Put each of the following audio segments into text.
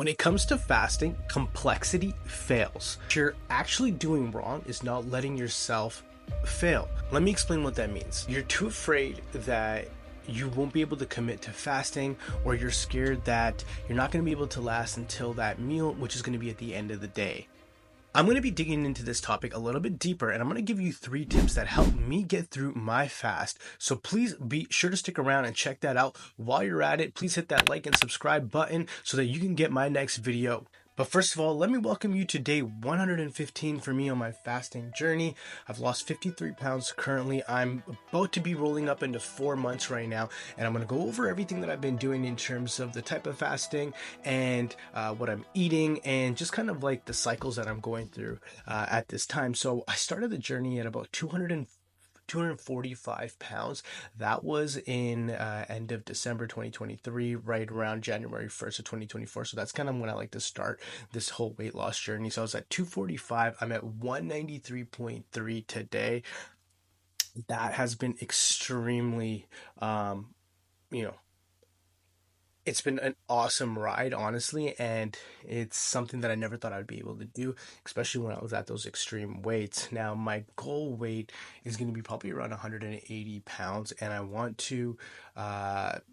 When it comes to fasting, complexity fails. What you're actually doing wrong is not letting yourself fail. Let me explain what that means. You're too afraid that you won't be able to commit to fasting, or you're scared that you're not going to be able to last until that meal, which is going to be at the end of the day. I'm going to be digging into this topic a little bit deeper, and I'm going to give you 3 tips that help me get through my fast. So please be sure to stick around and check that out. While you're at it, please hit that like and subscribe button so that you can get my next video. But first of all, let me welcome you to day 115 for me on my fasting journey. I've lost 53 pounds currently. I'm about to be rolling up into 4 months right now, and I'm going to go over everything that I've been doing in terms of the type of fasting and what I'm eating, and just kind of like the cycles that I'm going through at this time. So I started the journey at about 245 pounds. That was in end of December 2023, right around January 1st of 2024. So that's kind of when I like to start this whole weight loss journey. So I was at 245. I'm at 193.3 today. That has been extremely, you know, it's been an awesome ride, honestly, and it's something that I never thought I'd be able to do, especially when I was at those extreme weights. Now, my goal weight is going to be probably around 180 pounds, and I want to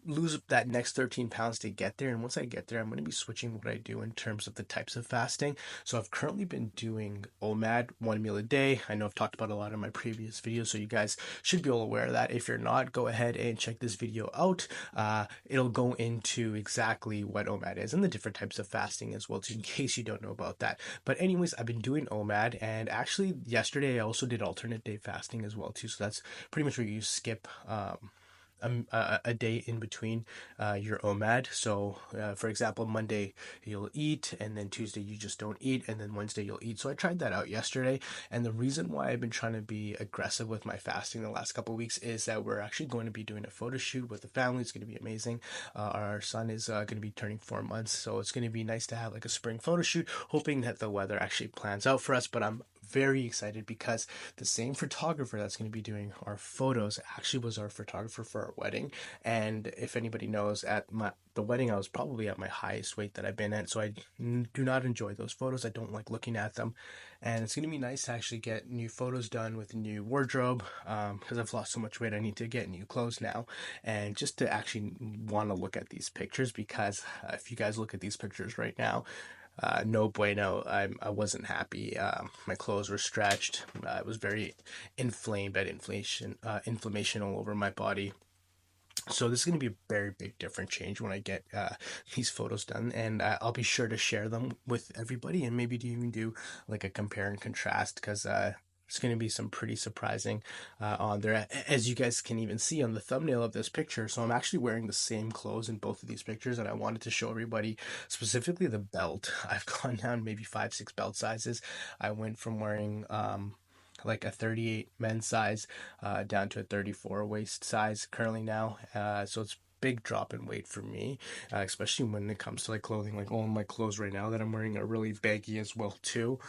lose that next 13 pounds to get there. And once I get there, I'm going to be switching what I do in terms of the types of fasting. So I've currently been doing OMAD, 1 meal a day. I know I've talked about a lot in my previous videos, so you guys should be all aware of that. If you're not, go ahead and check this video out. It'll go into exactly what OMAD is and the different types of fasting as well, too, in case you don't know about that. But anyways, I've been doing OMAD, and actually yesterday I also did alternate day fasting as well, too. So that's pretty much where you skip a day in between your OMAD. So for example, Monday you'll eat, and then Tuesday you just don't eat, and then Wednesday you'll eat. So I tried that out yesterday, and the reason why I've been trying to be aggressive with my fasting the last couple of weeks is that we're actually going to be doing a photo shoot with the family. It's going to be amazing. Our son is going to be turning 4 months, so it's going to be nice to have like a spring photo shoot, hoping that the weather actually plans out for us. But I'm very excited because the same photographer that's going to be doing our photos actually was our photographer for our wedding. And if anybody knows, at the wedding I was probably at my highest weight that I've been at, so I do not enjoy those photos. I don't like looking at them, and it's going to be nice to actually get new photos done with a new wardrobe, because I've lost so much weight. I need to get new clothes now, and just to actually want to look at these pictures, because if you guys look at these pictures right now, no bueno. I wasn't happy. My clothes were stretched. I was very inflamed. I had inflammation all over my body. So this is going to be a very big different change when I get these photos done, and I'll be sure to share them with everybody, and maybe to even do like a compare and contrast, because it's going to be some pretty surprising on there, as you guys can even see on the thumbnail of this picture. So I'm actually wearing the same clothes in both of these pictures, and I wanted to show everybody specifically the belt. I've gone down maybe 5-6 belt sizes. I went from wearing like a 38 men's size down to a 34 waist size currently now. So it's big drop in weight for me, especially when it comes to like clothing. Like all my clothes right now that I'm wearing are really baggy as well too.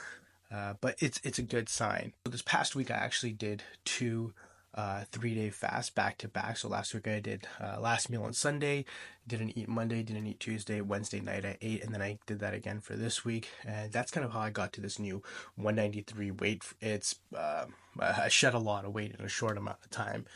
But it's a good sign. So this past week I actually did 2 3-day fasts back to back. So last week I did last meal on Sunday, didn't eat Monday, didn't eat Tuesday, Wednesday night I ate, and then I did that again for this week. And that's kind of how I got to this new 193 weight. It's I shed a lot of weight in a short amount of time.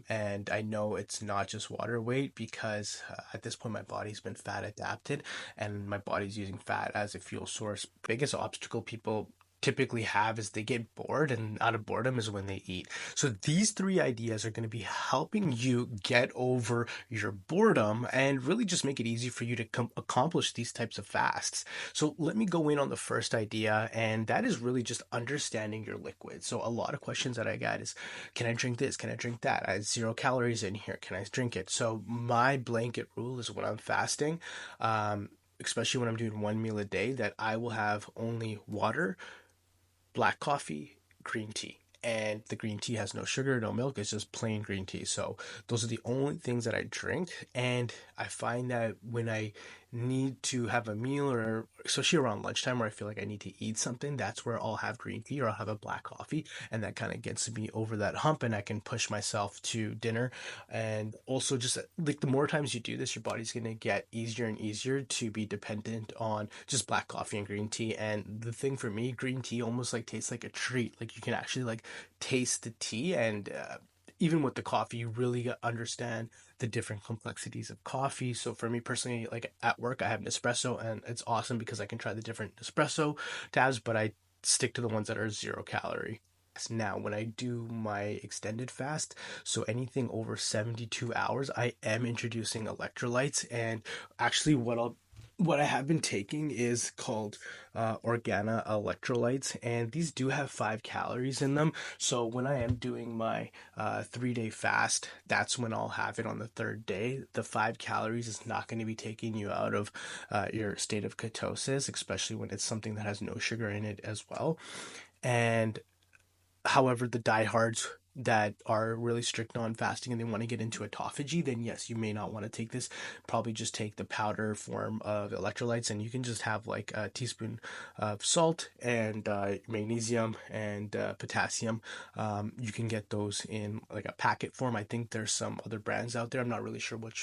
And I know it's not just water weight, because at this point my body's been fat adapted, and my body's using fat as a fuel source. Biggest obstacle people typically have is they get bored, and out of boredom is when they eat. So these 3 ideas are going to be helping you get over your boredom and really just make it easy for you to accomplish these types of fasts. So let me go in on the first idea, and that is really just understanding your liquid. So a lot of questions that I got is, can I drink this? Can I drink that? I have 0 calories in here. Can I drink it? So my blanket rule is when I'm fasting, especially when I'm doing 1 meal a day, that I will have only water, black coffee, green tea. And the green tea has no sugar, no milk. It's just plain green tea. So those are the only things that I drink. And I find that when I need to have a meal, or especially around lunchtime where I feel like I need to eat something, that's where I'll have green tea or I'll have a black coffee. And that kind of gets me over that hump and I can push myself to dinner. And also, just like the more times you do this, your body's going to get easier and easier to be dependent on just black coffee and green tea. And the thing for me, green tea almost like tastes like a treat. Like you can actually like taste the tea, and even with the coffee, you really understand the different complexities of coffee. So for me personally, like at work, I have Nespresso, and it's awesome because I can try the different Nespresso tabs, but I stick to the ones that are 0 calorie. Now, when I do my extended fast, so anything over 72 hours, I am introducing electrolytes. And actually, what I have been taking is called Organika Electrolytes, and these do have 5 calories in them. So when I am doing my 3 day fast, that's when I'll have it on the third day. The 5 calories is not going to be taking you out of your state of ketosis, especially when it's something that has no sugar in it as well. And however, the diehards that are really strict on fasting and they want to get into autophagy, then yes, you may not want to take this. Probably just take the powder form of electrolytes, and you can just have like a teaspoon of salt and magnesium and potassium. You can get those in like a packet form. I think there's some other brands out there. I'm not really sure what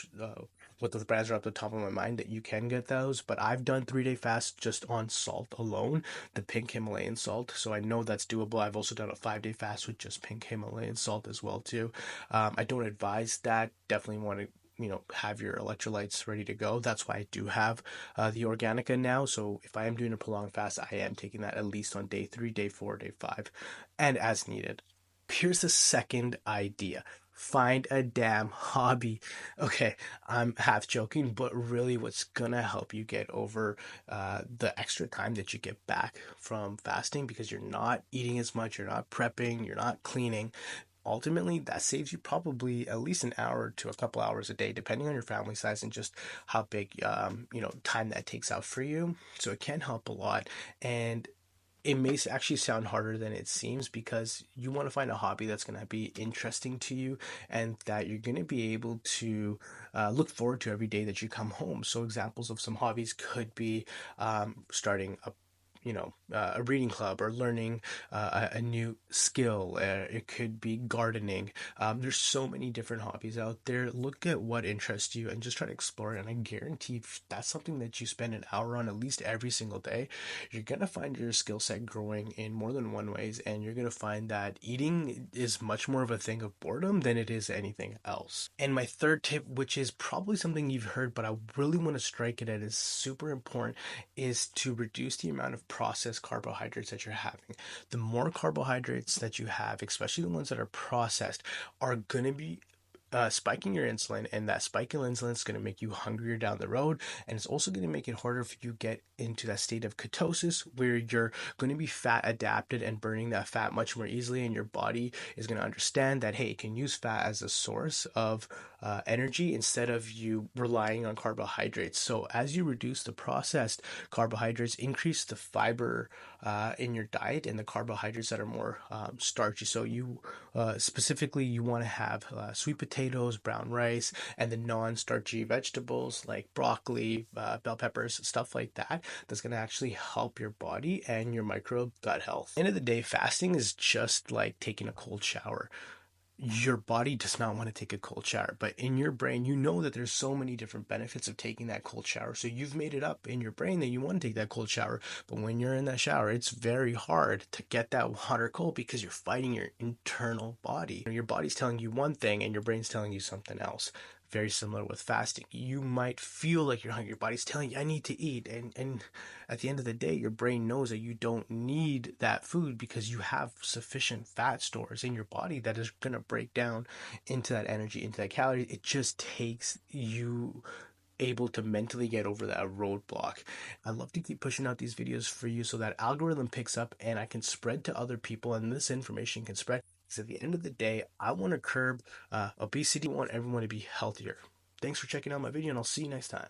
those brands are off the top of my mind that you can get those, but I've done 3 day fast just on salt alone, the pink Himalayan salt. So I know that's doable. I've also done a 5 day fast with just pink Himalayan salt as well too. I don't advise that. Definitely want to have your electrolytes ready to go. That's why I do have the Organica now. So if I am doing a prolonged fast, I am taking that at least on day 3, day 4, day 5, and as needed. Here's the second idea. Find a damn hobby. Okay, I'm half joking, but really, what's gonna help you get over the extra time that you get back from fasting because you're not eating as much, you're not prepping, you're not cleaning. Ultimately, that saves you probably at least an hour to a couple hours a day, depending on your family size and just how big, time that takes out for you. So it can help a lot. And it may actually sound harder than it seems because you want to find a hobby that's going to be interesting to you and that you're going to be able to look forward to every day that you come home. So examples of some hobbies could be starting a reading club or learning a new skill. It could be gardening. There's so many different hobbies out there. Look at what interests you and just try to explore it. And I guarantee if that's something that you spend an hour on at least every single day, you're going to find your skill set growing in more than one ways. And you're going to find that eating is much more of a thing of boredom than it is anything else. And my third tip, which is probably something you've heard, but I really want to strike it at, is super important, is to reduce the amount of processed carbohydrates that you're having. The more carbohydrates that you have, especially the ones that are processed, are going to be spiking your insulin, and that spike in insulin is going to make you hungrier down the road, and it's also going to make it harder for you to get into that state of ketosis where you're going to be fat adapted and burning that fat much more easily, and your body is going to understand that hey, it can use fat as a source of energy instead of you relying on carbohydrates. So as you reduce the processed carbohydrates, increase the fiber in your diet and the carbohydrates that are more starchy. So you specifically you want to have sweet potatoes, brown rice, and the non-starchy vegetables like broccoli, bell peppers, stuff like that. That's going to actually help your body and your microbe gut health. End of the day, fasting is just like taking a cold shower. Your body does not want to take a cold shower, but in your brain, you know that there's so many different benefits of taking that cold shower. So you've made it up in your brain that you want to take that cold shower. But when you're in that shower, it's very hard to get that water cold because you're fighting your internal body. Your body's telling you one thing and your brain's telling you something else. Very similar with fasting. You might feel like you're hungry. Your body's telling you, I need to eat. And at the end of the day, your brain knows that you don't need that food because you have sufficient fat stores in your body that is going to break down into that energy, into that calorie. It just takes you able to mentally get over that roadblock. I love to keep pushing out these videos for you so that algorithm picks up and I can spread to other people and this information can spread. Because at the end of the day, I want to curb obesity. I want everyone to be healthier. Thanks for checking out my video and I'll see you next time.